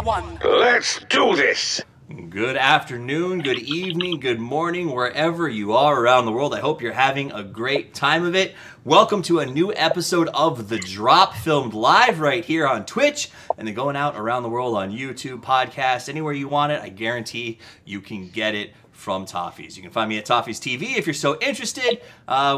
one. Let's do this! Good afternoon, good evening, good morning, wherever you are around the world. I hope you're having a great time of it. Welcome to a new episode of The Drop, filmed live right here on Twitch, and then going out around the world on YouTube, podcast, anywhere you want it. I guarantee you can get it from Toffees. You can find me at Toffees TV if you're so interested.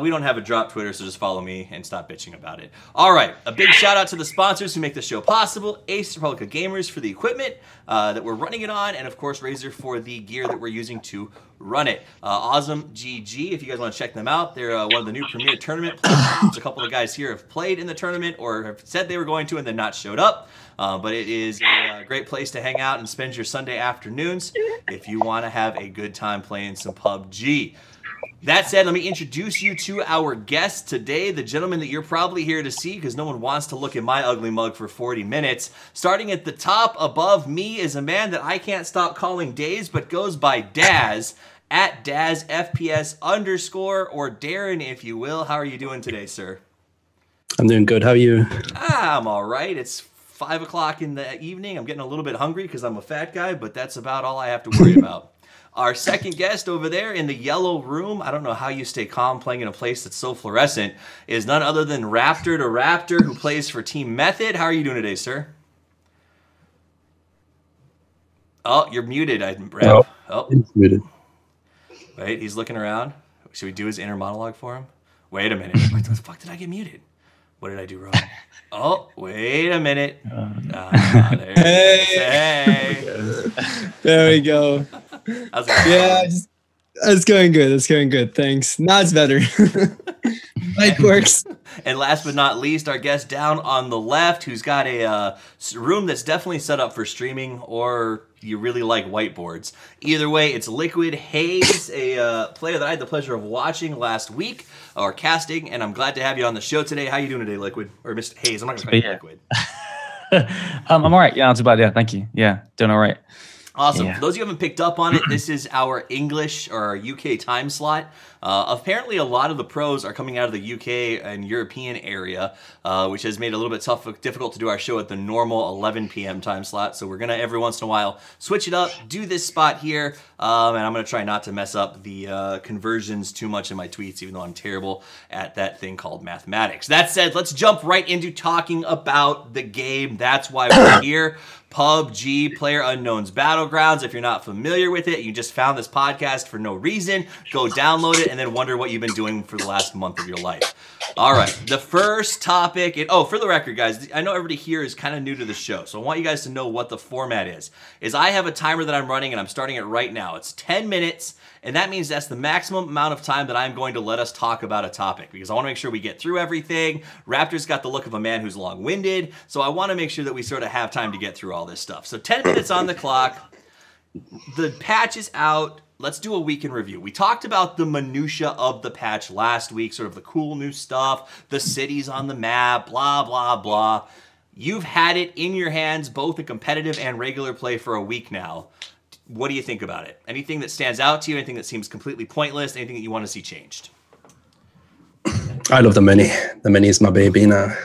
We don't have a drop Twitter, so just follow me and stop bitching about it. All right, a big shout out to the sponsors who make the show possible. Ace Republica Gamers for the equipment that we're running it on, and of course Razer for the gear that we're using to run it. Awesome GG, if you guys want to check them out. They're one of the new premier tournament players. A couple of guys here have played in the tournament or have said they were going to and then not showed up. But it is a great place to hang out and spend your Sunday afternoons if you want to have a good time playing some PUBG. That said, let me introduce you to our guest today, the gentleman that you're probably here to see because no one wants to look at my ugly mug for 40 minutes. Starting at the top above me is a man that I can't stop calling Daze, but goes by Daz, at DazFPS_ or Darren, if you will. How are you doing today, sir? I'm doing good. How are you? I'm all right. It's 5 o'clock in the evening. I'm getting a little bit hungry because I'm a fat guy, but that's about all I have to worry about. Our second guest over there in the yellow room, I don't know how you stay calm playing in a place that's so fluorescent, is none other than Raptor to Raptor, who plays for Team Method. How are you doing today, sir? Oh, you're muted, Rap. Oh, It's muted. wait, he's looking around. Should we do his inner monologue for him? Wait a minute. What the fuck did I get muted? What did I do wrong? Oh, wait a minute. There Hey. There we go. How's it going? Yeah, it's going good. It's going good. Thanks. Now it's better. Mic works. And last but not least, our guest down on the left, who's got a room that's definitely set up for streaming, or you really like whiteboards. Either way, it's Liquid Haze, a player that I had the pleasure of watching last week, or casting, and I'm glad to have you on the show today. How you doing today, Liquid? Or Mr. Haze, I'm not going to call you Liquid. I'm all right. Yeah, not too bad. Yeah, thank you. Yeah, doing all right. Awesome. Yeah. For those of you who haven't picked up on it, this is our English or our UK time slot. Apparently, a lot of the pros are coming out of the UK and European area, which has made it a little bit difficult to do our show at the normal 11 p.m. time slot. So we're going to, every once in a while, switch it up, do this spot here, and I'm going to try not to mess up the conversions too much in my tweets, even though I'm terrible at that thing called mathematics. That said, let's jump right into talking about the game. That's why we're here. PUBG, PlayerUnknown's Battlegrounds. If you're not familiar with it, you just found this podcast for no reason, go download it and then wonder what you've been doing for the last month of your life. All right, the first topic, for the record, guys, I know everybody here is kind of new to the show, so I want you guys to know what the format is I have a timer that I'm running and I'm starting it right now. It's 10 minutes, and that means that's the maximum amount of time that I'm going to let us talk about a topic because I want to make sure we get through everything. Raptor's got the look of a man who's long-winded, so I want to make sure that we sort of have time to get through all this stuff. So 10 minutes on the clock. The patch is out. Let's do a week in review. We talked about the minutia of the patch last week, sort of the cool new stuff, the cities on the map, blah, blah, blah. You've had it in your hands, both a competitive and regular play for a week now. What do you think about it? Anything that stands out to you? Anything that seems completely pointless? Anything that you want to see changed? I love the mini. The mini is my baby now.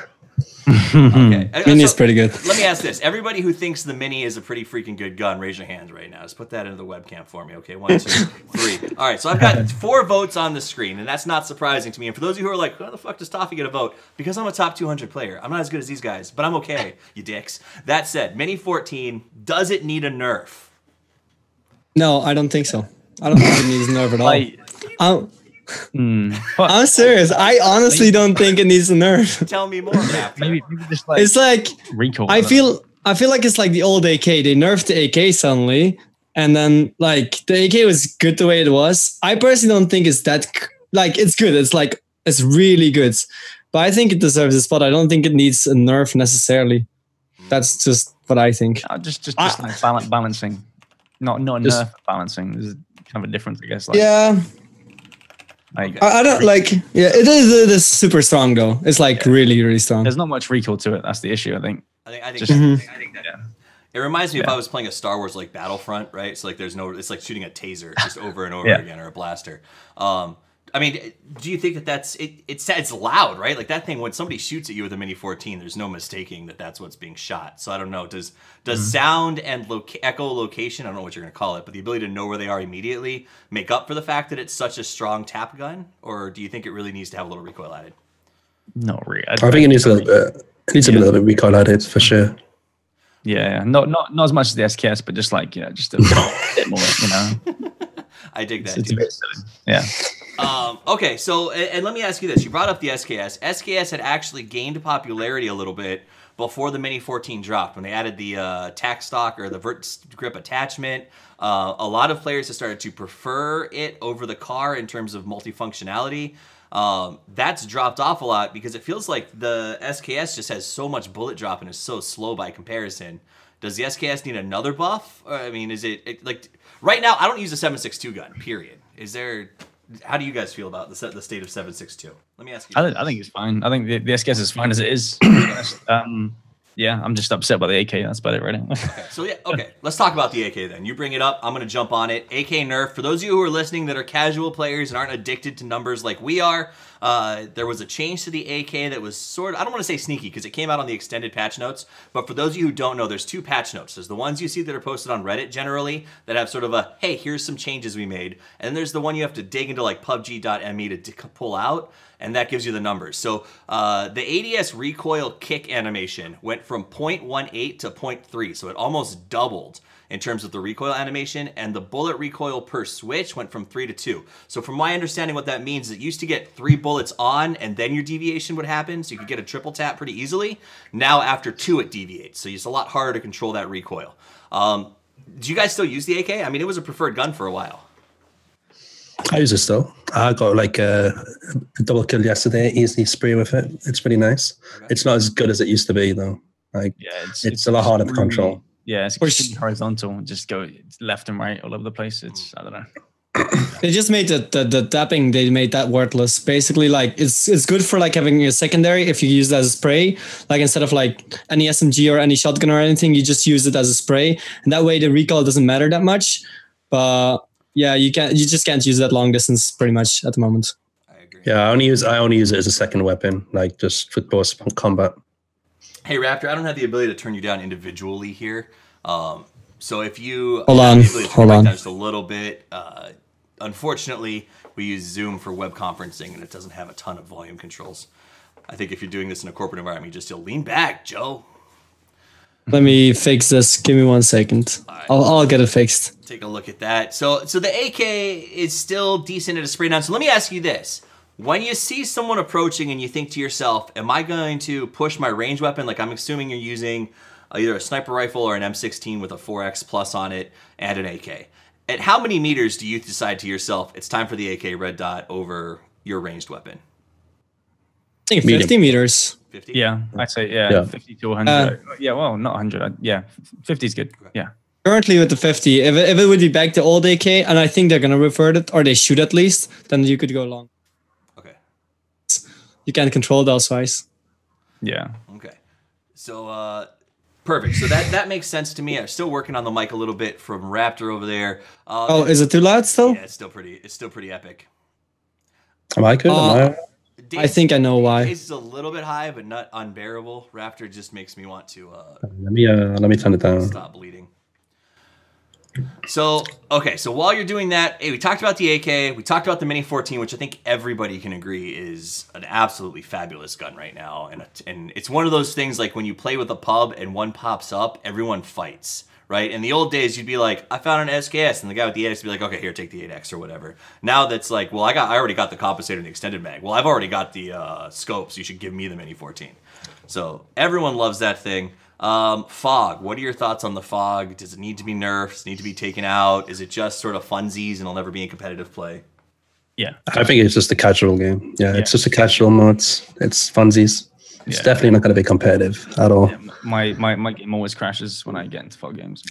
Okay. Mini is pretty good. Let me ask this. Everybody who thinks the Mini is a pretty freaking good gun, raise your hands right now. Just put that into the webcam for me. Okay, 1, 2, 3. All right, so I've got 4 votes on the screen, and that's not surprising to me. And for those of you who are like, how the fuck does Toffee get a vote? Because I'm a top 200 player. I'm not as good as these guys, but I'm okay, you dicks. That said, Mini 14, does it need a nerf? No, I don't think so. I don't think it needs nerf at all. I'm serious. I honestly don't think it needs a nerf. Tell me more, Raptor. Maybe just like It's like recall. I feel like it's like the old AK. They nerfed the AK suddenly, and then like the AK was good the way it was. I personally don't think it's that like it's good. It's really good, but I think it deserves a spot. I don't think it needs a nerf necessarily. That's just what I think. just like balancing, not Just- nerf balancing. There's kind of a difference, I guess. Like, Yeah. like, I don't like. Yeah, it is super strong though. It's like really strong. there's not much recall to it. That's the issue, I think. I think Just- that Yeah. it reminds me if Yeah. I was playing a Star Wars like Battlefront, right? So like it's like shooting a taser just over and over Yeah. again, or a blaster. I mean, do you think that that's it's loud, right? Like that thing, when somebody shoots at you with a Mini 14, there's no mistaking that that's what's being shot. So I don't know. Does sound and echolocation, I don't know what you're going to call it, but the ability to know where they are immediately make up for the fact that it's such a strong tap gun? Or do you think it really needs to have a little recoil added? No, really. I think it needs a little bit. It needs a little bit of recoil added for sure. Yeah, not as much as the SKS, but just like just a bit more. I dig that. It's a bit silly. Yeah. Okay, so and let me ask you this: you brought up the SKS. SKS had actually gained popularity a little bit before the Mini 14 dropped when they added the tack stock or the vert grip attachment. A lot of players have started to prefer it over the car in terms of multifunctionality. That's dropped off a lot because it feels like the SKS just has so much bullet drop and is so slow by comparison. Does the SKS need another buff? I mean, is it like right now? I don't use a 7.62 gun. Period. Is there? How do you guys feel about the state of 7.62? Let me ask you. I think it's fine. I think the SKS is fine as it is. Yeah, I'm just upset about the AK. That's about it, right? Okay, so let's talk about the AK then. You bring it up, I'm going to jump on it. AK Nerf. For those of you who are listening that are casual players and aren't addicted to numbers like we are, there was a change to the AK that was sort of, I don't want to say sneaky because it came out on the extended patch notes, but for those of you who don't know, there's 2 patch notes. There's the ones you see that are posted on Reddit generally that have sort of a, hey, here's some changes we made. And then there's the one you have to dig into like PUBG.me to pull out, and that gives you the numbers. So the ADS recoil kick animation went from 0.18 to 0.3, so it almost doubled in terms of the recoil animation, and the bullet recoil per switch went from 3 to 2. So from my understanding, what that means is it used to get 3 bullets on and then your deviation would happen, so you could get a triple tap pretty easily. Now after 2 it deviates, so it's a lot harder to control that recoil. Do you guys still use the AK? I mean, it was a preferred gun for a while. I use it still. I got like a double kill yesterday, easy spray with it. It's pretty nice. Okay. It's not as good as it used to be though. Like it's a lot harder to control. Yeah, it's extremely horizontal. Just go left and right all over the place. It's I don't know. They just made the tapping. They made that worthless. Basically, like it's good for like having a secondary if you use it as a spray. Like instead of like any SMG or any shotgun or anything, you just use it as a spray, and that way the recoil doesn't matter that much. But yeah, you just can't use that long distance pretty much at the moment. I agree. Yeah, I only use it as a second weapon, like just for both combat. Hey Raptor, I don't have the ability to turn you down individually here. So if you hold on just a little bit, unfortunately we use Zoom for web conferencing and it doesn't have a ton of volume controls. I think if you're doing this in a corporate environment, you just lean back, Joe. Let me fix this. Give me 1 second. Right. I'll get it fixed. Take a look at that. So the AK is still decent at a spray down. So let me ask you this. When you see someone approaching and you think to yourself, am I going to push my range weapon? Like I'm assuming you're using either a sniper rifle or an M16 with a 4X plus on it and an AK. At how many meters do you decide to yourself, it's time for the AK red dot over your ranged weapon? I think 50 meters. 50? Yeah, I'd say, yeah. 50 to 100. Yeah, well, not 100. Yeah, 50 is good. Yeah. Currently with the 50, if it would be back to old AK, and I think they're going to revert it, or they should at least, then you could go long. Okay. You can't control those size. Yeah. Okay. So, perfect. So that makes sense to me. I'm still working on the mic a little bit from Raptor over there. Oh, is it too loud still? Yeah, it's still pretty epic. Am I good? I think I know why. It's a little bit high, but not unbearable. Raptor just makes me want to let me turn it down. Stop bleeding. So, okay, so while you're doing that, hey, we talked about the AK, we talked about the Mini 14, which I think everybody can agree is an absolutely fabulous gun right now. And it's one of those things like when you play with a pub and one pops up, everyone fights, right? In the old days, you'd be like, I found an SKS, and the guy with the 8X would be like, okay, here, take the 8X or whatever. Now that's like, well, I already got the compensator and the extended mag. Well, I've already got the scope, so you should give me the Mini 14. So everyone loves that thing. Fog. What are your thoughts on the Fog? Does it need to be nerfed? Does it need to be taken out? Is it just sort of funsies and it'll never be in competitive play? Yeah. I think it's just a casual game. Yeah, it's just a casual mode. It's funsies. It's definitely not going to be competitive at all. Yeah, my game always crashes when I get into Fog games.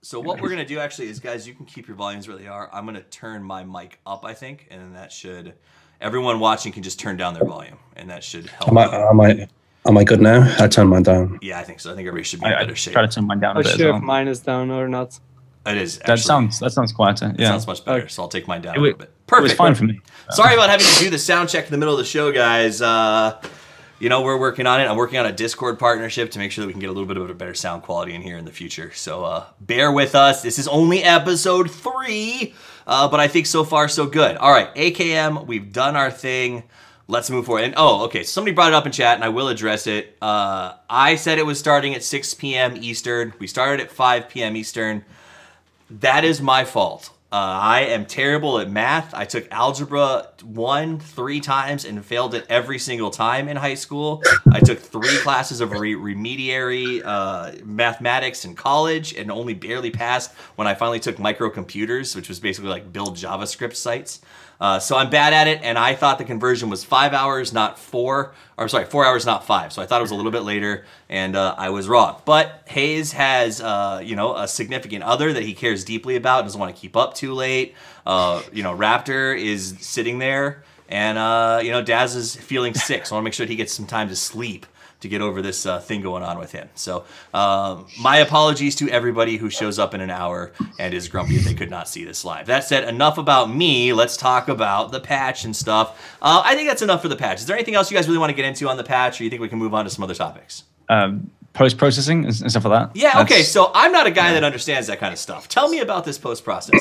So what we're going to do actually is, guys, you can keep your volumes where they are. I'm going to turn my mic up, I think, and that should... Everyone watching can just turn down their volume, and that should help. Am I good now? I turned mine down. Yeah, I think so. I think everybody should be in better shape. Try to turn mine down a bit. I'm not sure if mine is down or not. It is. That sounds quieter. Yeah, sounds much better. So I'll take mine down a little bit. Perfect. It was fine for me. Sorry about having to do the sound check in the middle of the show, guys. You know, we're working on it. I'm working on a Discord partnership to make sure that we can get a little bit of a better sound quality in here in the future. So bear with us. This is only episode 3, but I think so far so good. All right, AKM, we've done our thing. Let's move forward. And okay, somebody brought it up in chat, and I will address it. I said it was starting at 6 p.m. Eastern. We started at 5 p.m. Eastern. That is my fault. I am terrible at math. I took algebra 1 3 times and failed it every single time in high school. I took 3 classes of remediary mathematics in college and only barely passed when I finally took microcomputers, which was basically like build JavaScript sites. So I'm bad at it, and I thought the conversion was 5 hours, not 4. Or sorry, 4 hours, not 5. So I thought it was a little bit later, and I was wrong. But Hayes has, you know, a significant other that he cares deeply about, doesn't want to keep up too late. You know, Raptor is sitting there, and you know, Daz is feeling sick, so I want to make sure that he gets some time to sleep to get over this thing going on with him. So my apologies to everybody who shows up in an hour and is grumpy if they could not see this live. That said, enough about me. Let's talk about the patch and stuff. I think that's enough for the patch. Is there anything else you guys really want to get into on the patch, or you think we can move on to some other topics? Post-processing and stuff like that? Yeah, okay, so I'm not a guy that understands that kind of stuff. Tell me about this post-processing.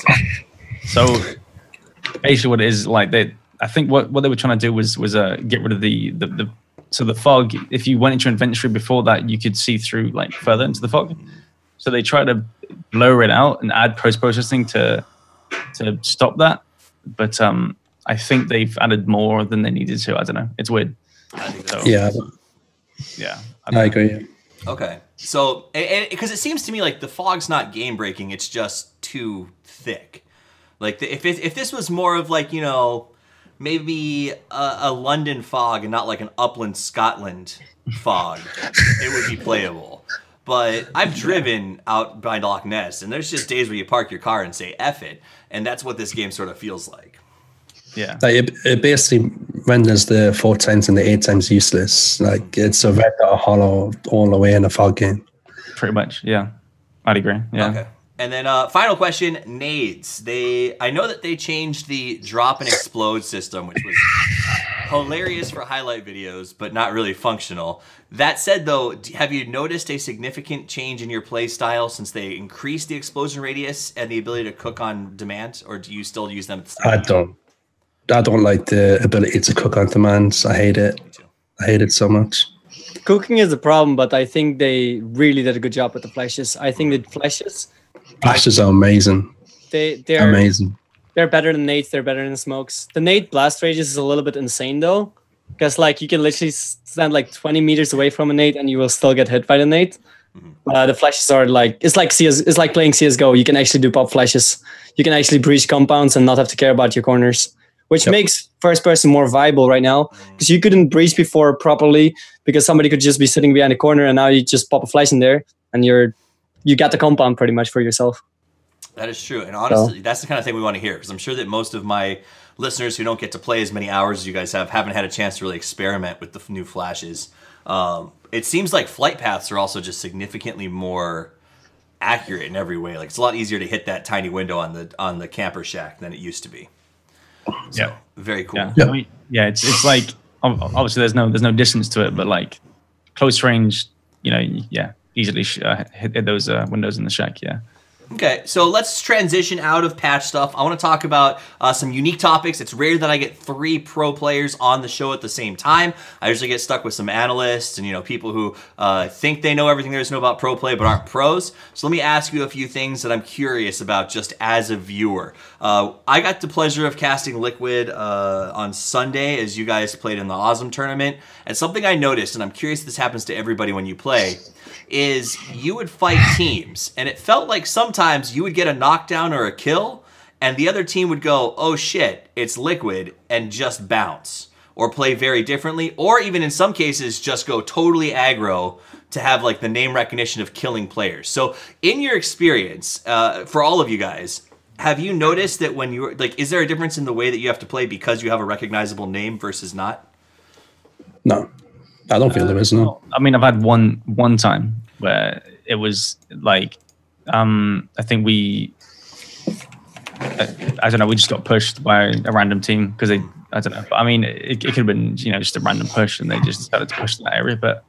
So basically what it is, like, I think what they were trying to do was get rid of the fog. If you went into inventory before that, you could see through like further into the fog. So they try to blur it out and add post-processing to stop that. But I think they've added more than they needed to. I don't know. It's weird. So, yeah. I agree. Okay. So, because it seems to me like the fog's not game breaking, it's just too thick. Like if this was more of like, you know, maybe a London fog and not like an upland Scotland fog, it would be playable. But I've driven out by Loch Ness, and there's just days where you park your car and say F it, and that's what this game sort of feels like. Yeah. Like it basically renders the 4 times and the 8 times useless. Like it's a red dot hollow all the way in a fog game. Pretty much, yeah. I'd agree. Yeah. Okay. And then final question, nades. I know that they changed the drop and explode system, which was hilarious for highlight videos, but not really functional. That said, though, have you noticed a significant change in your play style since they increased the explosion radius and the ability to cook on demand, or do you still use them at the same time? I don't like the ability to cook on demand. I hate it. I hate it so much. Cooking is a problem, but I think they really did a good job with the flashes. I think the flashes are amazing. They're amazing. They're better than nades. They're better than smokes. The nade blast radius is a little bit insane though, because like you can literally stand like 20 meters away from a nade and you will still get hit by the nade. The flashes are like it's like playing CS:GO. You can actually do pop flashes. You can actually breach compounds and not have to care about your corners, which makes first person more viable right now, because you couldn't breach before properly because somebody could just be sitting behind a corner, and now you just pop a flash in there and you got the compound pretty much for yourself. That is true. And honestly, that's the kind of thing we want to hear, because I'm sure that most of my listeners who don't get to play as many hours as you guys haven't had a chance to really experiment with the new flashes. It seems like flight paths are also just significantly more accurate in every way. Like it's a lot easier to hit that tiny window on the camper shack than it used to be. So, very cool. Yeah, I mean, it's like obviously there's no distance to it, but like close range, you know, easily hit those windows in the shack. Yeah. Okay, so let's transition out of patch stuff. I want to talk about some unique topics. It's rare that I get 3 pro players on the show at the same time. I usually get stuck with some analysts and, you know, people who think they know everything there is to know about pro play but aren't pros. So let me ask you a few things that I'm curious about just as a viewer. I got the pleasure of casting Liquid on Sunday as you guys played in the Awesome tournament. And something I noticed, and I'm curious if this happens to everybody when you play, is you would fight teams, and it felt like sometimes you would get a knockdown or a kill, and the other team would go, oh shit, it's Liquid, and just bounce, or play very differently, or even in some cases just go totally aggro to have like the name recognition of killing players. So in your experience, for all of you guys, have you noticed that when you're like, is there a difference in the way that you have to play because you have a recognizable name versus not? No, I don't feel there is. No, I mean, I've had one time where it was like I think I don't know, we just got pushed by a random team because they, I don't know. But I mean, it could have been, just a random push and they just decided to push in that area. But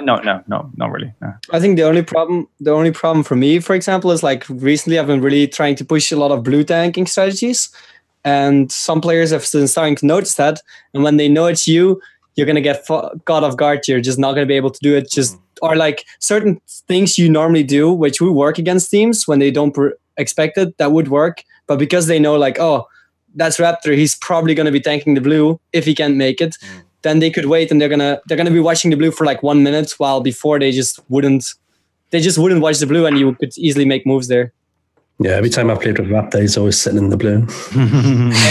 no, not really. No. I think the only problem for me, for example, is like recently I've been really trying to push a lot of blue tanking strategies. And some players have been starting to notice that. And when they know it's you're going to get caught off guard. You're just not going to be able to do it. Or like certain things you normally do, which would work against teams when they don't expect it, that would work. But because they know like, oh, that's Raptor, he's probably going to be tanking the blue if he can't make it. Then they could wait and they're gonna be watching the blue for like 1 minute, while before they just wouldn't watch the blue and you could easily make moves there. Yeah, every time I played with Raptor, he's always sitting in the blue.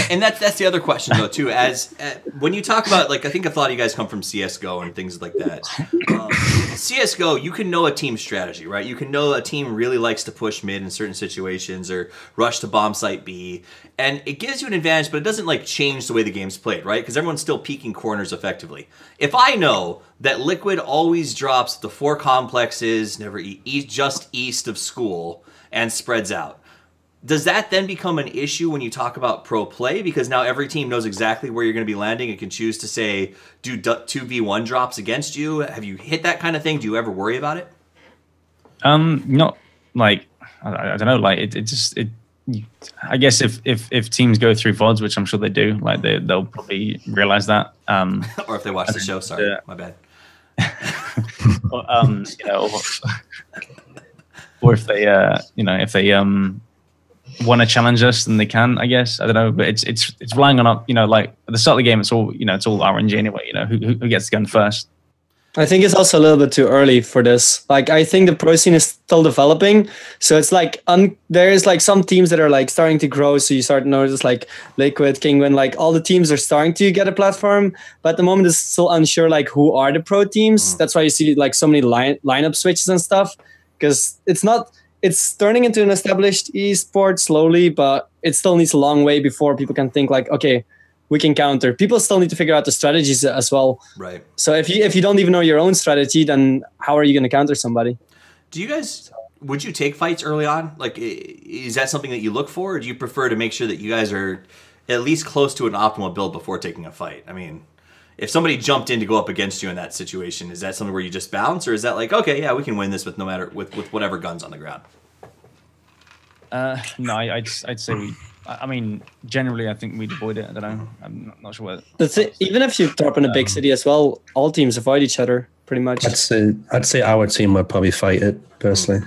And that's the other question though too. As when you talk about, like, I think a lot of you guys come from CS:GO and things like that. CS:GO, you can know a team strategy, right? You can know a team really likes to push mid in certain situations or rush to bomb site B, and it gives you an advantage, but it doesn't like change the way the game's played, right? Because everyone's still peeking corners effectively. If I know that Liquid always drops the 4 complexes, never just east of school, and spreads out, does that then become an issue when you talk about pro play? Because now every team knows exactly where you're going to be landing and can choose to say, do 2v1 drops against you. Have you hit that kind of thing? Do you ever worry about it? Not like, I don't know, like I guess if teams go through VODs, which I'm sure they do, like they'll probably realize that. Or if they watch the show, sorry, my bad. Or if they, if they want to challenge us, then they can, I guess. I don't know, but it's relying on like at the start of the game, it's all RNG anyway. Who gets the gun first. I think it's also a little bit too early for this. Like, I think the pro scene is still developing, so it's like there is like some teams that are like starting to grow. So you start to notice like Liquid, Kingwin, like all the teams are starting to get a platform, but at the moment it's still unsure like who are the pro teams. That's why you see like so many lineup switches and stuff, because it's turning into an established esport slowly, but it still needs a long way before people can think like, okay, we can counter. People still need to figure out the strategies as well. Right. So if you don't even know your own strategy, then how are you going to counter somebody? Do you guys, would you take fights early on? Like, is that something that you look for, or do you prefer to make sure that you guys are at least close to an optimal build before taking a fight? I mean, if somebody jumped in to go up against you in that situation, is that something where you just bounce, or is that like, okay, yeah, we can win this with with whatever guns on the ground? No, I'd say I mean, generally, I think we'd avoid it. I don't know. I'm not sure what. Even if you drop in a big city as well, all teams avoid each other pretty much. I'd say our team would probably fight it personally.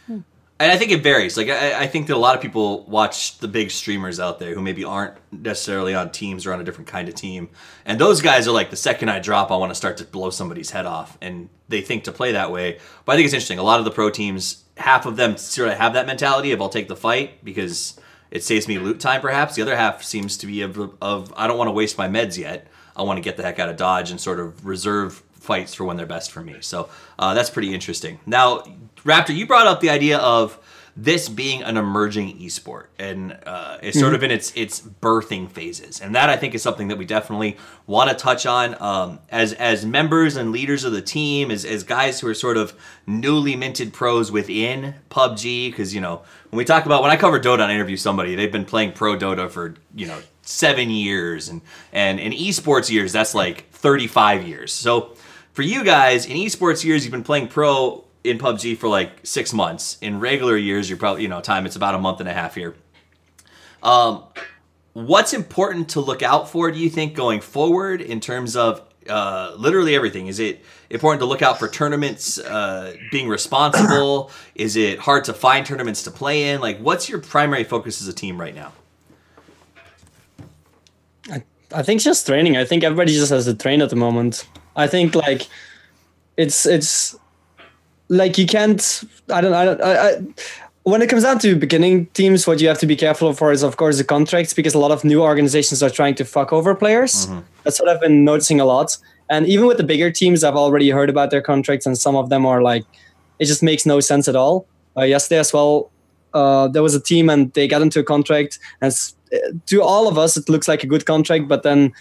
And I think it varies. Like, I think that a lot of people watch the big streamers out there who maybe aren't necessarily on teams or on a different kind of team. And those guys are like, the second I drop, I want to start to blow somebody's head off. And they think to play that way. But I think it's interesting. A lot of the pro teams, half of them sort of have that mentality of I'll take the fight because it saves me loot time perhaps. The other half seems to be of I don't want to waste my meds yet. I want to get the heck out of Dodge and sort of reserve fights for when they're best for me. So that's pretty interesting. Now, Raptor, you brought up the idea of this being an emerging esport, and it's sort of in its birthing phases, and that I think is something that we definitely want to touch on as members and leaders of the team, as guys who are sort of newly minted pros within PUBG. Because when I cover Dota and I interview somebody, they've been playing pro Dota for 7 years, and in esports years that's like 35 years. So for you guys in esports years, you've been playing pro in PUBG for like 6 months. In regular years, you're probably, it's about a month and a half here. What's important to look out for, do you think, going forward in terms of literally everything? Is it important to look out for tournaments being responsible? Is it hard to find tournaments to play in? Like, what's your primary focus as a team right now? I think just training. I think everybody just has to train at the moment. I think like it's like you can't. When it comes down to beginning teams, what you have to be careful for is, of course, the contracts, because a lot of new organizations are trying to fuck over players. Mm-hmm. That's what I've been noticing a lot. And even with the bigger teams, I've already heard about their contracts, and some of them are like, it just makes no sense at all. Yesterday as well, there was a team and they got into a contract, and to all of us, it looks like a good contract, but then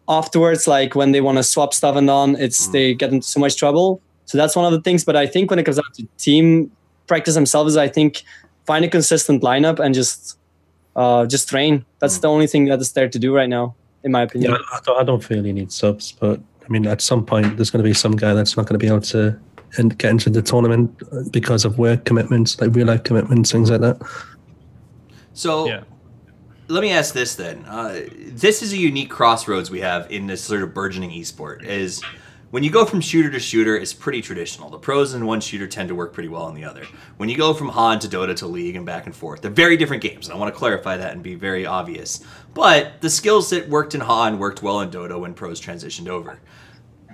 afterwards, like when they want to swap stuff and on, they get into so much trouble. So that's one of the things. But I think when it comes down to team practice themselves is, I think, find a consistent lineup and just train. That's the only thing that is there to do right now, in my opinion. Yeah, I don't feel you need subs, but I mean, at some point, there's going to be some guy that's not going to be able to get into the tournament because of work commitments, like real life commitments, things like that. So let me ask this then. This is a unique crossroads we have in this sort of burgeoning esport. Is when you go from shooter to shooter, it's pretty traditional. The pros in one shooter tend to work pretty well in the other. When you go from Han to Dota to League and back and forth, they're very different games. And I want to clarify that and be very obvious. But the skills that worked in Han worked well in Dota when pros transitioned over.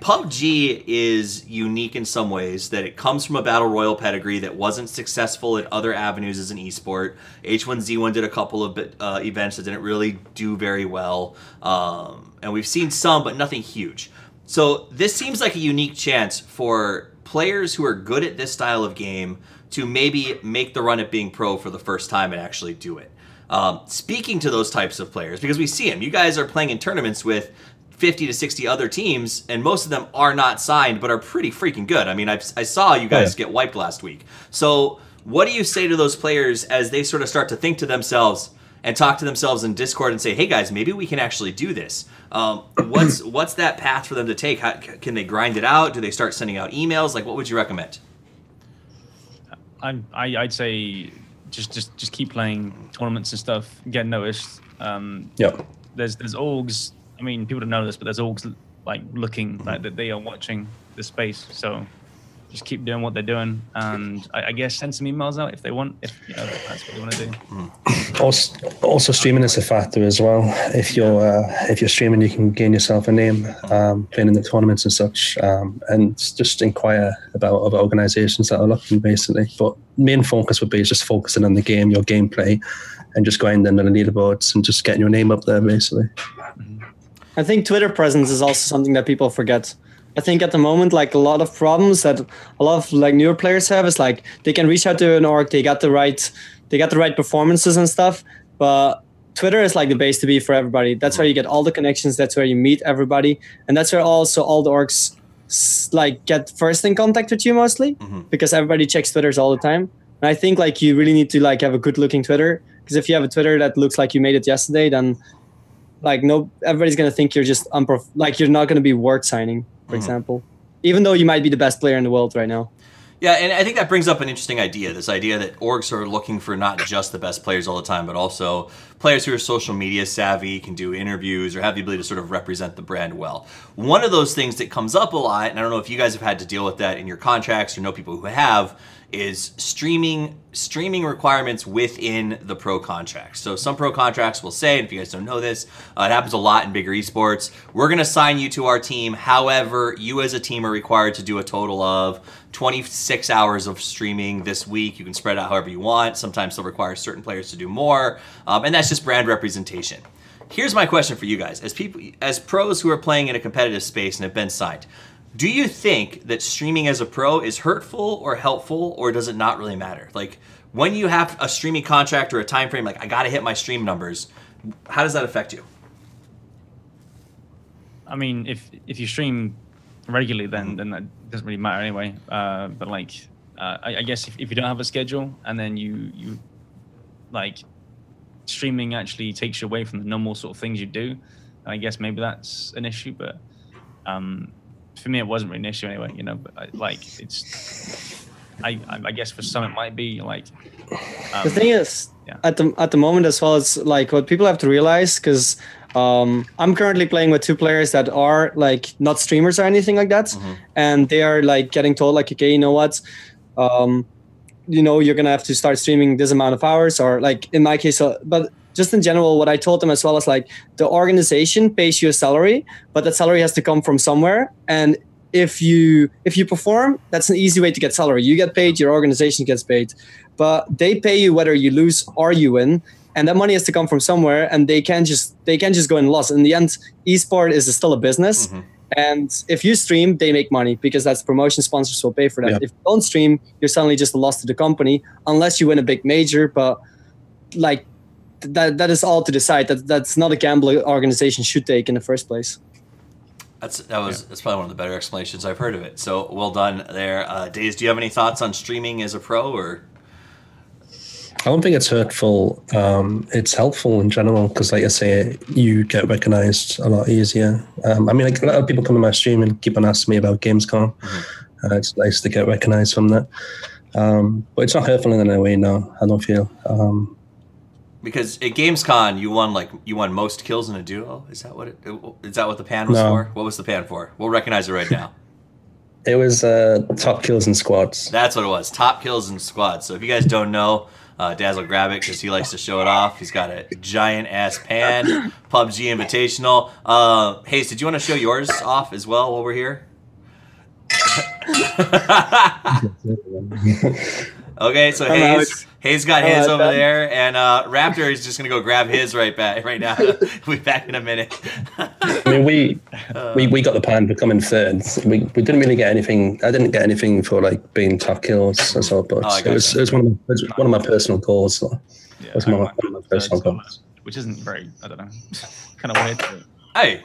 PUBG is unique in some ways that it comes from a battle royale pedigree that wasn't successful at other avenues as an esport. H1Z1 did a couple of events that didn't really do very well. And we've seen some, but nothing huge. So this seems like a unique chance for players who are good at this style of game to maybe make the run at being pro for the first time and actually do it. Speaking to those types of players, because we see them, you guys are playing in tournaments with 50 to 60 other teams, and most of them are not signed, but are pretty freaking good. I mean, I saw you guys get wiped last week. So what do you say to those players as they sort of start to think to themselves and talk to themselves in Discord and say, hey guys, maybe we can actually do this? What's that path for them to take? Can they grind it out? Do they start sending out emails? Like, what would you recommend? I'd say just keep playing tournaments and stuff, get noticed. There's orgs. I mean, people don't know this, but there's orgs like looking like that they are watching the space. So just keep doing what they're doing, and I guess send some emails out if they want, if that's what they want to do. Also, streaming is a factor as well. If you're streaming, you can gain yourself a name, playing in the tournaments and such, and just inquire about other organisations that are looking, basically. But main focus would be just focusing on the game, your gameplay, and just going in the leaderboards and just getting your name up there, basically. I think Twitter presence is also something that people forget. I think at the moment, like a lot of problems that a lot of like newer players have is like they can reach out to an org, they got the right performances and stuff, but Twitter is like the base to be for everybody. That's where you get all the connections. That's where you meet everybody, and that's where also all the orgs like get first in contact with you mostly, because everybody checks Twitters all the time. And I think like you really need to like have a good looking Twitter, because if you have a Twitter that looks like you made it yesterday, then like everybody's gonna think you're just like you're not gonna be worth signing, for example, even though you might be the best player in the world right now. Yeah, and I think that brings up an interesting idea, this idea that orgs are looking for not just the best players all the time, but also players who are social media savvy, can do interviews, or have the ability to sort of represent the brand well. One of those things that comes up a lot, and I don't know if you guys have had to deal with that in your contracts or know people who have, is streaming requirements within the pro contracts. So some pro contracts will say, and if you guys don't know this, it happens a lot in bigger esports, we're going to sign you to our team. However, you as a team are required to do a total of 26 hours of streaming this week. You can spread out however you want. Sometimes they'll require certain players to do more, and that's just brand representation. Here's my question for you guys. As pros who are playing in a competitive space and have been signed, do you think that streaming as a pro is hurtful or helpful, or does it not really matter? Like, when you have a streaming contract or a time frame, like, I got to hit my stream numbers, how does that affect you? I mean, if you stream regularly, then that doesn't really matter anyway. But like, I guess if you don't have a schedule and then you like, streaming actually takes you away from the normal sort of things you do, I guess maybe that's an issue. But for me, it wasn't really an issue anyway, you know. But I guess for some it might be like. The thing is, at the moment as well, it's like what people have to realize, because I'm currently playing with two players that are like not streamers or anything like that, and they are like getting told like, okay, you know what, you know, you're gonna have to start streaming this amount of hours, or like in my case, but. Just in general, what I told them as well is like the organization pays you a salary, but that salary has to come from somewhere. And if you perform, that's an easy way to get salary. You get paid, your organization gets paid, but they pay you whether you lose or you win, and that money has to come from somewhere. And they can't just go in loss. In the end, esport is still a business, and if you stream, they make money because that's promotion sponsors will pay for that. If you don't stream, you're suddenly just a loss to the company, unless you win a big major. But like. That is all to decide. That's not a gamble organization should take in the first place. That's probably one of the better explanations I've heard of it. So well done there. Daze, do you have any thoughts on streaming as a pro, or? I don't think it's hurtful. It's helpful in general because, like I say, you get recognized a lot easier. I mean, like a lot of people come to my stream and keep on asking me about Gamescom. It's nice to get recognized from that. But it's not hurtful in any way, no, I don't feel. Because at Gamescom, you won most kills in a duo. Is that what the pan was for? What was the pan for? We'll recognize it right now. It was top kills in squads. That's what it was. Top kills in squads. So if you guys don't know, Daz will grab it because he likes to show it off. He's got a giant ass pan. PUBG Invitational. Hayes, did you want to show yours off as well while we're here? Okay, so Hayes got his over there, and Raptor is just gonna go grab his right now. We'll be back in a minute. I mean, we got the pan for coming third. We didn't really get anything. I didn't get anything for like being top kills or so, but it was one of my personal goals. So it was one of my personal goals, which isn't very, I don't know, kind of weird. Hey,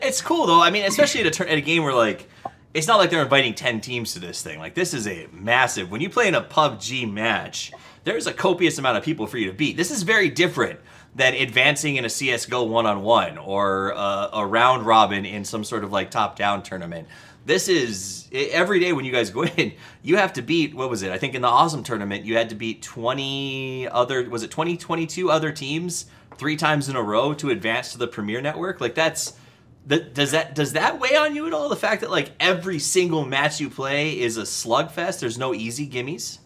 it's cool though. I mean, especially at a game where like. It's not like they're inviting 10 teams to this thing. Like, this is a massive... When you play in a PUBG match, there's a copious amount of people for you to beat. This is very different than advancing in a CSGO one-on-one or a round robin in some sort of, like, top-down tournament. This is... Every day when you guys go in, you have to beat... What was it? I think in the Awesome tournament, you had to beat 20 other... Was it 22 other teams 3 times in a row to advance to the Premier Network? Like, that's... Does that weigh on you at all? The fact that like every single match you play is a slugfest. There's no easy gimmies.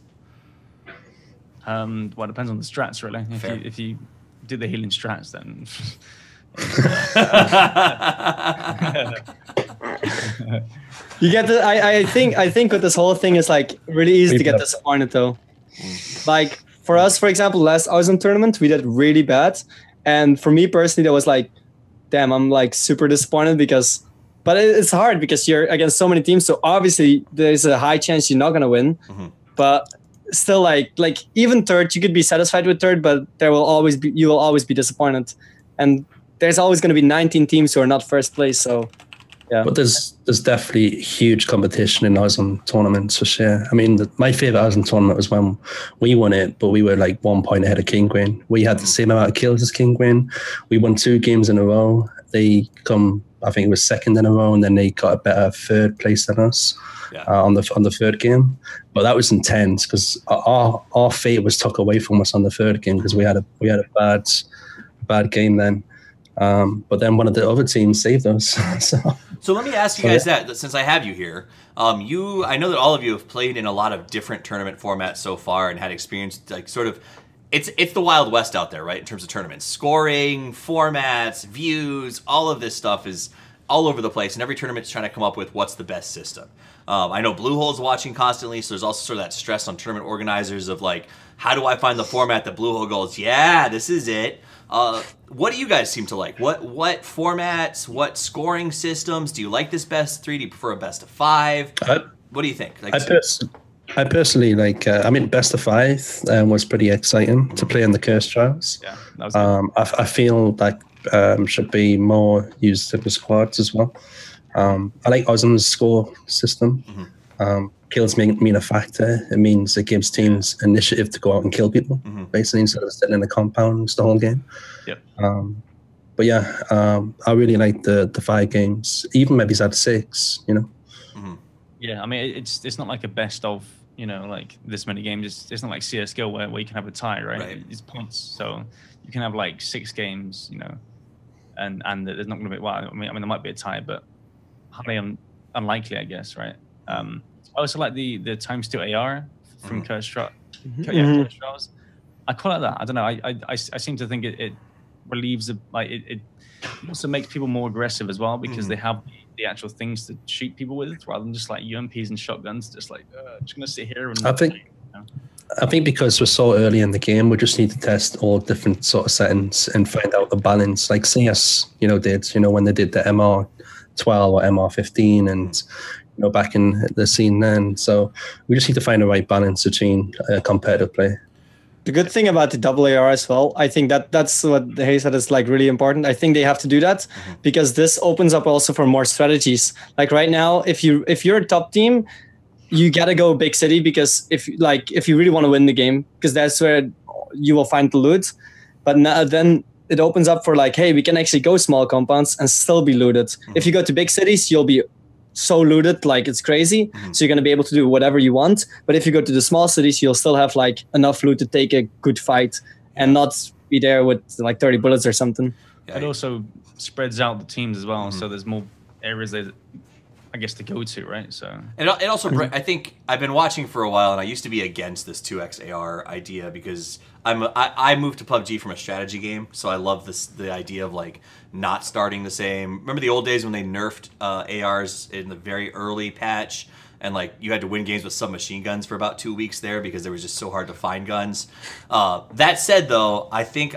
Well, it depends on the strats, really. If you do the healing strats, then you get the. I think with this whole thing is like really easy to get disappointed though. Like for us, for example, last Awesome tournament we did really bad, and for me personally, that was like. Damn, I'm like super disappointed but it's hard because you're against so many teams. So obviously there's a high chance you're not gonna win. But still, like even third, you could be satisfied with third, but you will always be disappointed. And there's always gonna be 19 teams who are not first place. So yeah. But there's definitely huge competition in Awesome tournaments for sure. I mean, my favorite Awesome tournament was when we won it, but we were like 1 point ahead of King Green. We had the same amount of kills as King Green. We won 2 games in a row. They come, I think it was second in a row, and then they got a better third place than us on the third game. But that was intense because our fate was took away from us on the third game because we had a bad game then. But then one of the other teams saved us. So let me ask you guys that since I have you here, I know that all of you have played in a lot of different tournament formats so far and had experience like sort of, it's the Wild West out there, right? In terms of tournaments, scoring, formats, views, all of this stuff is all over the place, and every tournament is trying to come up with what's the best system. I know Bluehole's watching constantly, so there's also sort of that stress on tournament organizers of like, how do I find the format that Bluehole goes, yeah, this is it. What do you guys seem to like? What formats? What scoring systems? Do you like this best 3? Do you prefer a best of 5? What do you think? Like, I personally like. I mean, best of 5 was pretty exciting to play in the Curse Trials. Yeah, that was good. I feel like should be more used in the squads as well. I like Awesome's score system. Kills mean a factor. It means it gives teams initiative to go out and kill people, basically, instead of sitting in the compounds the whole game. Yep. But yeah, I really like the 5 games, even maybe at 6, you know. Yeah, I mean, it's not like a best of, you know, like this many games. It's not like CSGO where you can have a tie, right? It's points. So you can have like 6 games, you know, and there's not going to be, well, I mean, there might be a tie, but highly unlikely, I guess, right? I also like the ×2 AR from Curse Trials. Curse Trials. I call it that. I don't know. I seem to think it relieves it also makes people more aggressive as well because they have the actual things to shoot people with rather than just like UMPs and shotguns. Just like just gonna sit here and. I think because we're so early in the game, we just need to test all different sort of settings and find out the balance. Like CS, did when they did the MR12 or MR15 and. Back in the scene then. So we just need to find the right balance between competitive play. The good thing about the double AR as well, I think that's what Hay said is like really important. I think they have to do that because this opens up also for more strategies. Like right now, if you're a top team, you gotta go big city because if you really want to win the game, because that's where you will find the loot. But now, then it opens up for like, hey, we can actually go small compounds and still be looted. If you go to big cities, you'll be so looted, like it's crazy. So you're going to be able to do whatever you want. But if you go to the small cities, you'll still have like enough loot to take a good fight and not be there with like 30 bullets or something. It also spreads out the teams as well. So there's more areas that, I guess, to go to, right? So it also, I think I've been watching for a while, and I used to be against this 2x AR idea because I moved to PUBG from a strategy game, so I love the idea of like not starting the same. Remember the old days when they nerfed ARs in the very early patch, and like you had to win games with submachine guns for about 2 weeks there because they were just so hard to find guns. That said, though, I think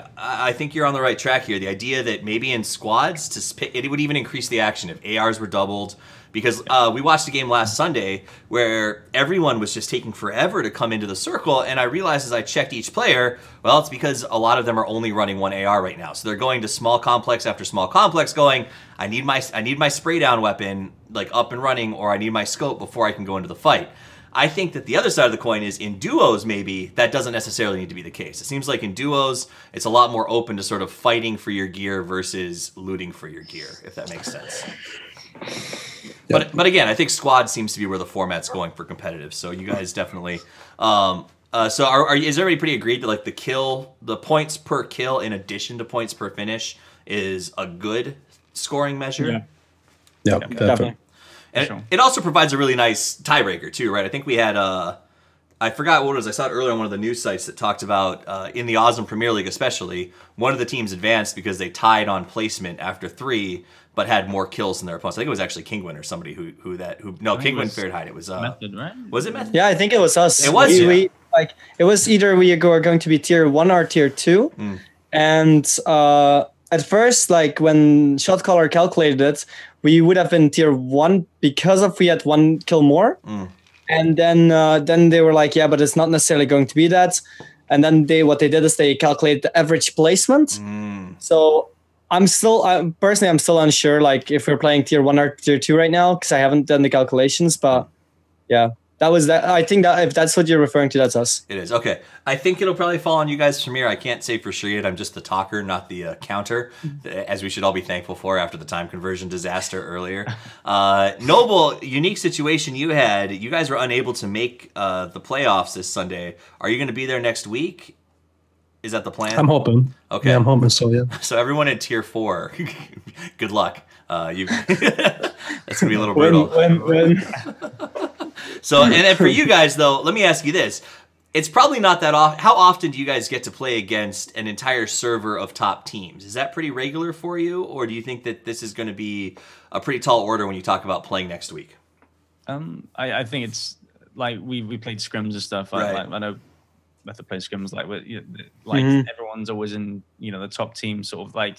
you're on the right track here. The idea that maybe in squads it would even increase the action if ARs were doubled. Because we watched a game last Sunday where everyone was just taking forever to come into the circle, and I realized as I checked each player, well, it's because a lot of them are only running one AR right now. So they're going to small complex after small complex going, I need my spray down weapon like up and running, or I need my scope before I can go into the fight. I think that the other side of the coin is in duos, maybe that doesn't necessarily need to be the case. It seems like in duos, it's a lot more open to sort of fighting for your gear versus looting for your gear, if that makes sense. But again, I think squad seems to be where the format's going for competitive. So you guys definitely. So is everybody pretty agreed that like the points per kill in addition to points per finish is a good scoring measure? Yeah, definitely. And it also provides a really nice tiebreaker too, right? I think we had I forgot what it was. I saw it earlier on one of the news sites that talked about in the Awesome Premier League, especially one of the teams advanced because they tied on placement after 3. But had more kills than their opponents. I think it was actually Kingwin or somebody who Kingwin fared hide. It was Method, right? Was it Method? Yeah, I think it was us. It was. We it was either we were going to be tier 1 or tier 2, and at first, like when Shot Caller calculated it, we would have been tier 1 because we had 1 kill more, and then they were like, yeah, but it's not necessarily going to be that, and then what they did is they calculated the average placement, so. I'm still unsure, like if we're playing tier 1 or tier 2 right now, because I haven't done the calculations. But yeah, that was that. I think that if that's what you're referring to, that's us. It is. Okay. I think it'll probably fall on you guys from here. I can't say for sure yet. I'm just the talker, not the counter, as we should all be thankful for after the time conversion disaster earlier. Noble, unique situation you had. You guys were unable to make the playoffs this Sunday. Are you going to be there next week? Is that the plan? I'm hoping. Okay. Yeah, I'm hoping so, yeah. So everyone in tier 4, good luck. That's going to be a little brutal. When. So, and then for you guys, though, let me ask you this. It's probably not that often. How often do you guys get to play against an entire server of top teams? Is that pretty regular for you? Or do you think that this is going to be a pretty tall order when you talk about playing next week? I think it's like we played scrims and stuff. Right. I know Method play scrims everyone's always in the top team, sort of like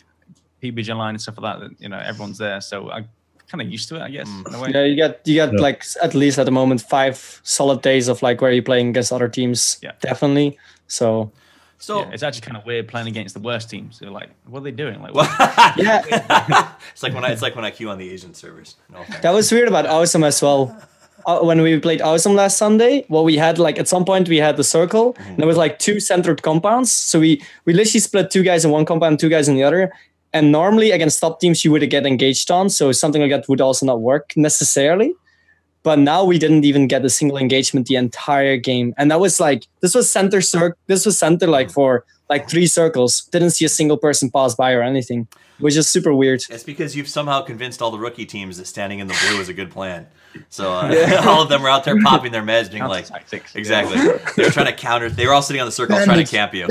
PBG Online and stuff like that. Everyone's there, so I kind of used to it, I guess. In a way. Yeah, you get like at least at the moment 5 solid days of like where you're playing against other teams. Yeah, definitely. So yeah, it's actually kind of weird playing against the worst teams. You're like, what are they doing? Like, what? Yeah, it's like when I queue on the Asian servers. No, that was weird about Awesome as well. When we played Awesome last Sunday, we had like at some point we had the circle, and there was like 2 centered compounds. So we literally split 2 guys in one compound, 2 guys in the other. And normally against top teams you would get engaged on, so something like that would also not work necessarily. But now we didn't even get a single engagement the entire game, and that was like this was center like for like 3 circles. Didn't see a single person pass by or anything, which is super weird. It's because you've somehow convinced all the rookie teams that standing in the blue is a good plan. So all of them were out there popping their meds, being like, tactics. Exactly. They were trying to counter. They were all sitting on the circle trying to camp you.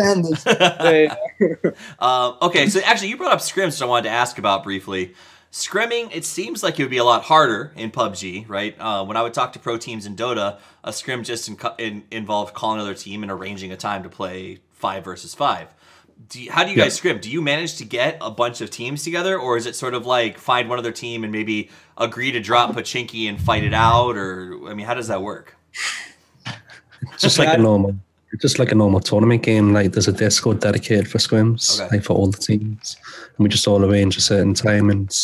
Okay, so actually you brought up scrims, which I wanted to ask about briefly. Scrimming, it seems like it would be a lot harder in PUBG, right? When I would talk to pro teams in Dota, a scrim just involved calling another team and arranging a time to play 5 versus 5. How do you guys scrim? Do you manage to get a bunch of teams together, or is it sort of like find one other team and maybe agree to drop Pachinki and fight it out? Or, I mean, how does that work? Just like a normal. just like a normal tournament game. Like there's a Discord dedicated for scrims, Okay. like for all the teams, and we just all arrange a certain time and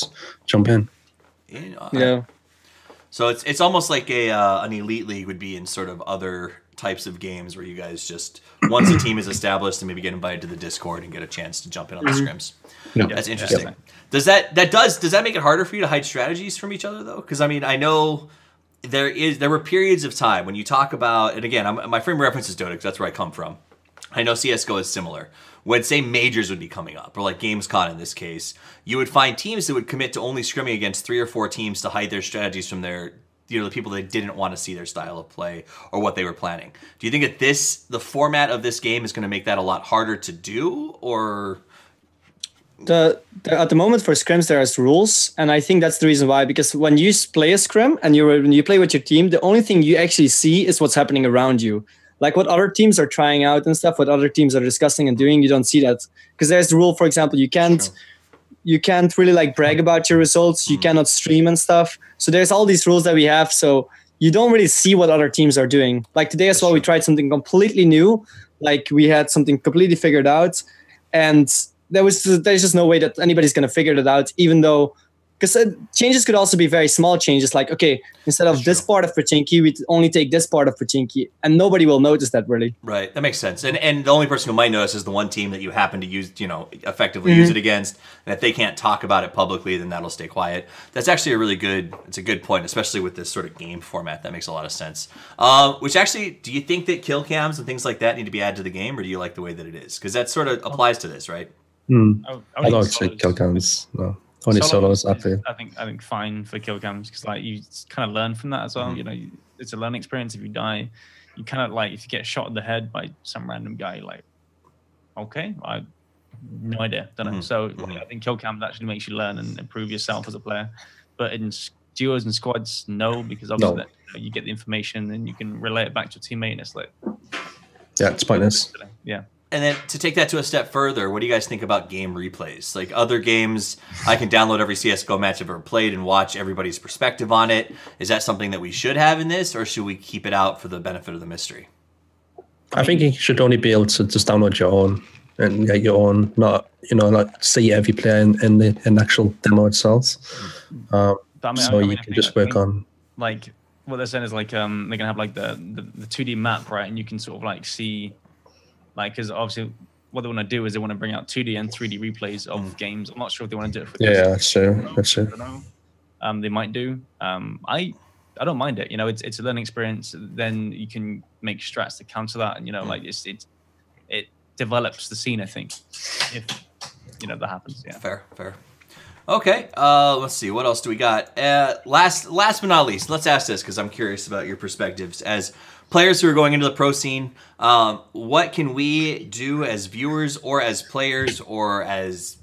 jump in. Yeah. So it's almost like an elite league would be in sort of other types of games where you guys just once a team is established and maybe get invited to the Discord and get a chance to jump in on the scrims. Yeah. That's interesting. Yeah. Does that make it harder for you to hide strategies from each other though? Because I mean I know there were periods of time when you talk about, and again my frame of reference is Dota because that's where I come from. I know CSGO is similar. When, say, majors would be coming up, or like Gamescom in this case, you would find teams that would commit to only scrimming against 3 or 4 teams to hide their strategies from their, the people that didn't want to see their style of play or what they were planning. Do you think that the format of this game is going to make that a lot harder to do, or? At the moment for scrims there is rules, and I think that's the reason why. Because when you play a scrim and when you play with your team, the only thing you actually see is what's happening around you. Like what other teams are trying out and stuff, what other teams are discussing and doing, you don't see that. Because there's the rule, for example, you can't really like brag about your results, you cannot stream and stuff. So there's all these rules that we have, so you don't really see what other teams are doing. Like today as well, we tried something completely new. Like we had something completely figured out, and there's just no way that anybody's going to figure that out, even though, because changes could also be very small changes. Like, okay, instead of this part of Pachinki, we only take this part of Pachinki, and nobody will notice that really. Right, that makes sense. And the only person who might notice is the one team that you happen to use, effectively use it against. And if they can't talk about it publicly, then that'll stay quiet. That's actually it's a good point, especially with this sort of game format. That makes a lot of sense. Which actually, do you think that Killcams and things like that need to be added to the game, or do you like the way that it is? Because that sort of applies to this, right? I don't say Killcams. No. Only solos, I feel. I think fine for Killcams because like you kind of learn from that as well. Mm-hmm. It's a learning experience. If you die, you kind of like if you get shot in the head by some random guy, like okay, I no idea, don't know. So I think Killcams actually makes you learn and improve yourself as a player. But in duos and squads, no, because obviously you get the information and you can relay it back to your teammate. And it's like it's pointless. Yeah. And then to take that to a step further, what do you guys think about game replays? Like other games, I can download every CSGO match I've ever played and watch everybody's perspective on it. Is that something that we should have in this, or should we keep it out for the benefit of the mystery? I think you should only be able to just download your own and get your own, not see every player in the actual demo itself. So you can just work on. Like what they're saying is like they're gonna have like the 2D map, right? And you can sort of like see. Like, because obviously what they want to do is they want to bring out 2D and 3D replays of games. I'm not sure if they want to do it for this. Yeah, that's true. That's true. I don't know. They might do. I don't mind it. It's a learning experience. Then you can make strats to counter that, and like it develops the scene. I think if that happens. Yeah. Fair. Okay. Let's see. What else do we got? Last but not least, let's ask this because I'm curious about your perspectives as players who are going into the pro scene. What can we do as viewers or as players or as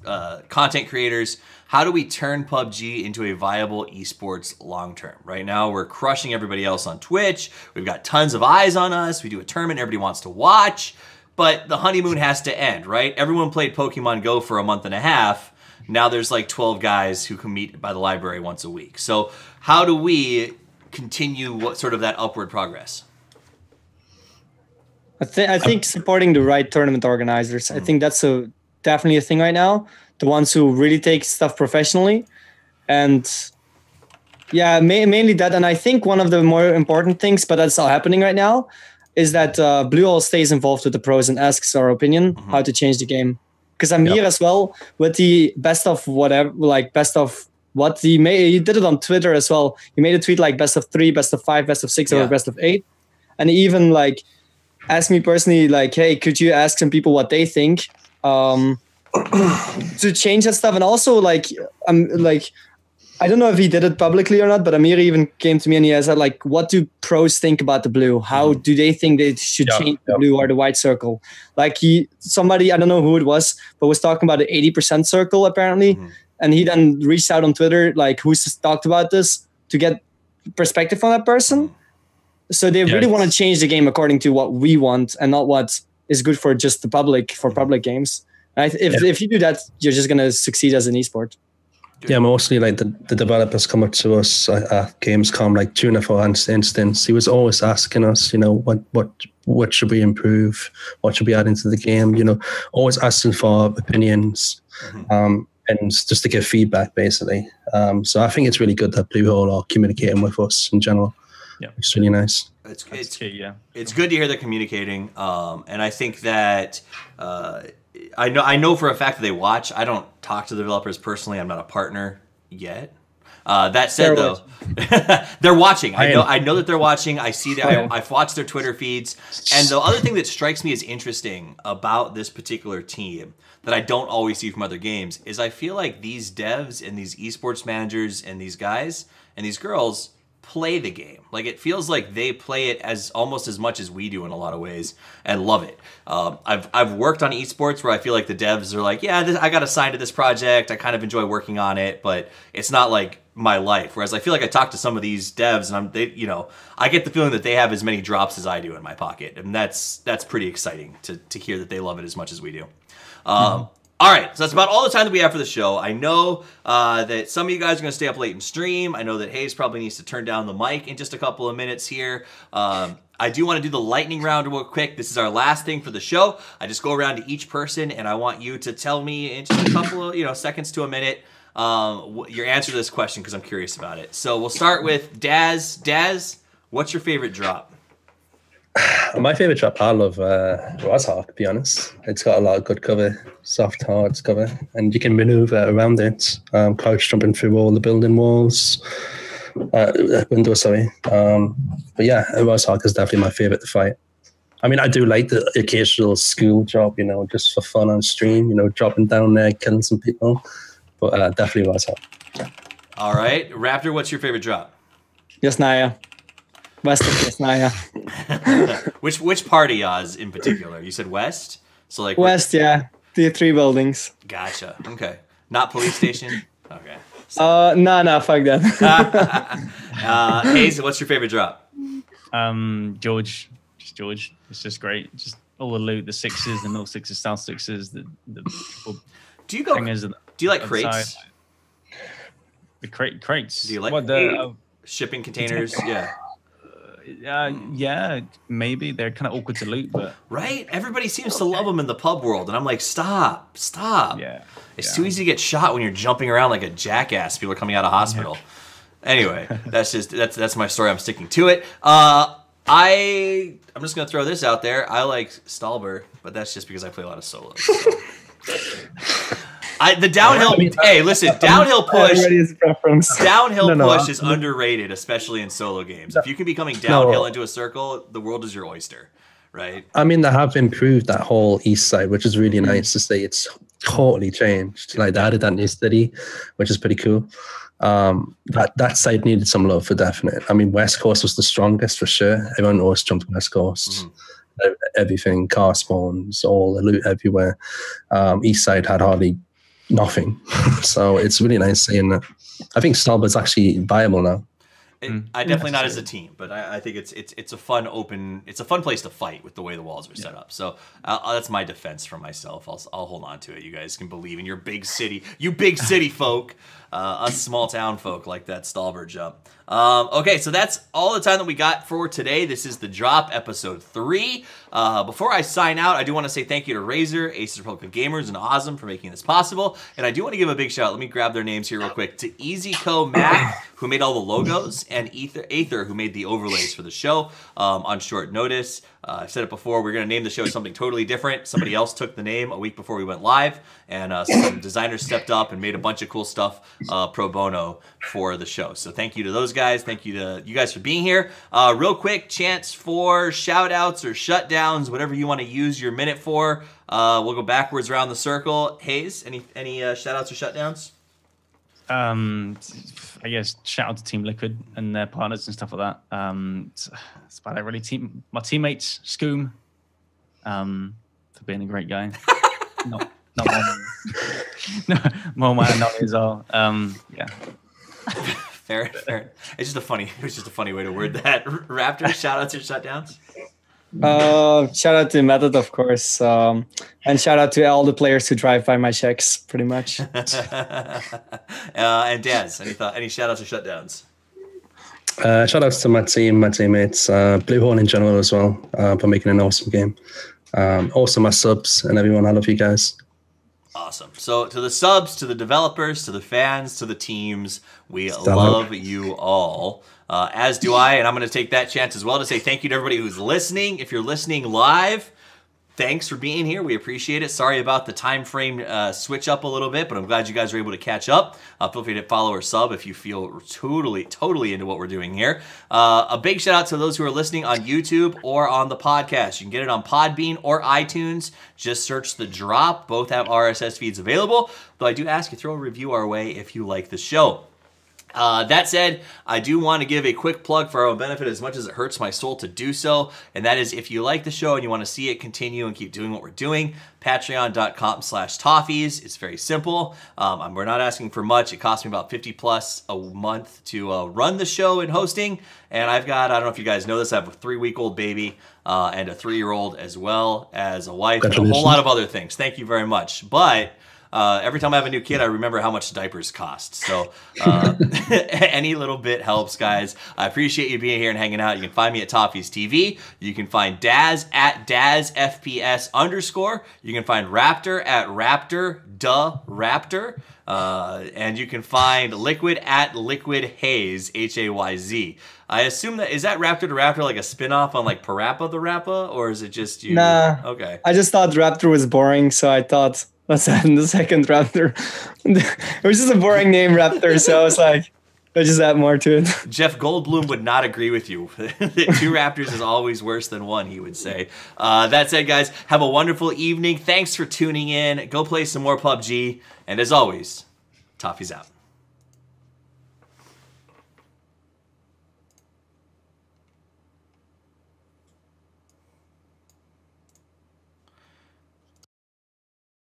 content creators? How do we turn PUBG into a viable esports long term? Right now, we're crushing everybody else on Twitch. We've got tons of eyes on us. We do a tournament everybody wants to watch. But the honeymoon has to end, right? Everyone played Pokemon Go for a month and a half. Now there's like 12 guys who can meet by the library once a week. So how do we continue sort of that upward progress? I think supporting the right tournament organizers. I think that's definitely a thing right now. The ones who really take stuff professionally, and mainly that. And I think one of the more important things, but that's all happening right now, is that Blue Hole stays involved with the pros and asks our opinion how to change the game. Because Amir as well with the best of whatever, like best of what he made. He did it on Twitter as well. He made a tweet like best of 3, best of 5, best of 6, or best of 8, and he even like asked me personally, like, hey, could you ask some people what they think to change that stuff? And also, like, I don't know if he did it publicly or not, but Amir even came to me and he said, like, what do pros think about the blue? How do they think they should change the blue or the white circle? Like somebody, I don't know who it was, but was talking about the 80% circle apparently. And he then reached out on Twitter, like, who's talked about this to get perspective from that person. So they really want to change the game according to what we want and not what is good for just the public, for public games. If you do that, you're just going to succeed as an esport. Yeah, mostly like the developers come up to us at Gamescom, like Tuna for instance. He was always asking us, what what should we improve, what should we add into the game, you know, always asking for opinions, and just to give feedback, basically. So I think it's really good that Bluehole are communicating with us in general. Yeah, it's really nice. It's key, yeah. It's good to hear they're communicating, and I think that I know for a fact that they watch. I don't talk to the developers personally. I'm not a partner yet. That said, though, they're watching. I know that they're watching. I see that. I've watched their Twitter feeds. And the other thing that strikes me as interesting about this particular team that I don't always see from other games is I feel like these devs and these esports managers and these guys and these girls play the game. Like, it feels like they play it as almost as much as we do in a lot of ways and love it. I've worked on esports where I feel like the devs are like, yeah, I got assigned to this project. I kind of enjoy working on it, but it's not like my life. Whereas I feel like I talk to some of these devs and I get the feeling that they have as many drops as I do in my pocket. And that's pretty exciting to hear that they love it as much as we do. All right, so that's about all the time that we have for the show. I know that some of you guys are going to stay up late and stream. I know that Hayes probably needs to turn down the mic in just a couple of minutes here. I do want to do the lightning round real quick. This is our last thing for the show. I just go around to each person, and I want you to tell me in just a couple of seconds to a minute your answer to this question because I'm curious about it. So we'll start with Daz. Daz, what's your favorite drop? My favorite drop, I love Rozhawk, to be honest. It's got a lot of good cover, soft, hard cover, and you can maneuver around it, crouch jumping through all the building walls, windows, sorry. But yeah, Rozhawk is definitely my favorite to fight. I mean, I do like the occasional school job, just for fun on stream, dropping down there, killing some people. But definitely Rozhawk. All right. Raptor, what's your favorite drop? Yasnaya. West of Yasnaya. Which part of Yaz in particular? You said west? So like west, yeah. The 3 buildings. Gotcha. Okay. Not police station? Okay. No, fuck that. Hayes, what's your favorite drop? George. Just George. It's just great. Just all the loot, the 6s, the North 6s, South 6s, the do you like crates? The crates. Do you like shipping containers? Yeah. Yeah, maybe they're kind of awkward to loot, but right. Everybody seems to love them in the pub world, and I'm like, stop. Yeah, it's too easy to get shot when you're jumping around like a jackass. People are coming out of hospital. Yeah. Anyway, that's my story. I'm sticking to it. I'm just gonna throw this out there. I like Stalber, but that's just because I play a lot of solos. So. The downhill. Hey, listen, downhill push. Downhill push is underrated, especially in solo games. If you can be coming downhill into a circle, the world is your oyster, right? I mean, they have improved that whole east side, which is really nice to see. It's totally changed. Like, they added that new city, which is pretty cool. That side needed some love for definite. I mean, West Coast was the strongest for sure. Everyone always jumped West Coast. Everything, car spawns, all the loot everywhere. East side had hardly nothing. So it's really nice seeing that. I think Stalber's actually viable now. I definitely not as a team, but I think it's a fun place to fight with the way the walls are set up. So that's my defense for myself. I'll hold on to it. You guys can believe in your big city, folk. Us small town folk like that Stalber jump. Okay, so that's all the time that we got for today. This is The Drop, episode 3. Before I sign out, I do want to say thank you to Razor, Aces Republican Gamers, and Ozm for making this possible. And I do want to give a big shout out. Let me grab their names here real quick. To EasyCo Mac, who made all the logos, and Aether, who made the overlays for the show on short notice. I've said it before, we're going to name the show something totally different. Somebody else took the name a week before we went live, and some designers stepped up and made a bunch of cool stuff pro bono for the show. So thank you to those guys. Thank you to you guys for being here. Real quick, chance for shout outs or shutdowns, whatever you want to use your minute for. We'll go backwards around the circle. Hayes, any shout outs or shutdowns? I guess shout out to Team Liquid and their partners and stuff like that. That's about it really. My teammates, Scoom, for being a great guy. not more man, not as well. Yeah. Fair. It was just a funny way to word that. Raptor, shout outs or shutdowns? Shout out to Method, of course, and shout out to all the players who drive by my checks, pretty much. And Daz, any shout outs or shutdowns? Shout outs to my team, my teammates, Blue Horn in general as well, for making an awesome game. Also my subs and everyone. I love you guys. Awesome. So to the subs, to the developers, to the fans, to the teams, we love you all. As do I, and I'm going to take that chance as well to say thank you to everybody who's listening. If you're listening live, thanks for being here. We appreciate it. Sorry about the time frame switch up a little bit, but I'm glad you guys were able to catch up. Feel free to follow or sub if you feel totally into what we're doing here. A big shout out to those who are listening on YouTube or on the podcast. You can get it on Podbean or iTunes. Just search The Drop. Both have RSS feeds available, though I do ask you throw a review our way if you like the show. That said, I do want to give a quick plug for our own benefit as much as it hurts my soul to do so, and that is if you like the show and you want to see it continue and keep doing what we're doing, patreon.com/Toffees. It's very simple. We're not asking for much. It costs me about $50+ a month to run the show and hosting, and I've got, I don't know if you guys know this, I have a 3-week-old baby and a 3-year-old as well as a wife and a whole lot of other things. Thank you very much. But every time I have a new kid, I remember how much diapers cost. So any little bit helps, guys. I appreciate you being here and hanging out. You can find me at Toffees TV. You can find Daz at DazFPS_. You can find Raptor at Raptor. And you can find Liquid at Liquid Hayes, Hayz. I assume that, is that Raptor to Raptor like a spin-off on like Parappa the Rappa, or is it just you? Nah. Okay. I just thought Raptor was boring, so I thought, let's add in the second Raptor. It was just a boring name, Raptor, so I was like, let's just add more to it. Jeff Goldblum would not agree with you. 2 Raptors is always worse than 1, he would say. That said, guys, have a wonderful evening. Thanks for tuning in. Go play some more PUBG. And as always, Toffees out.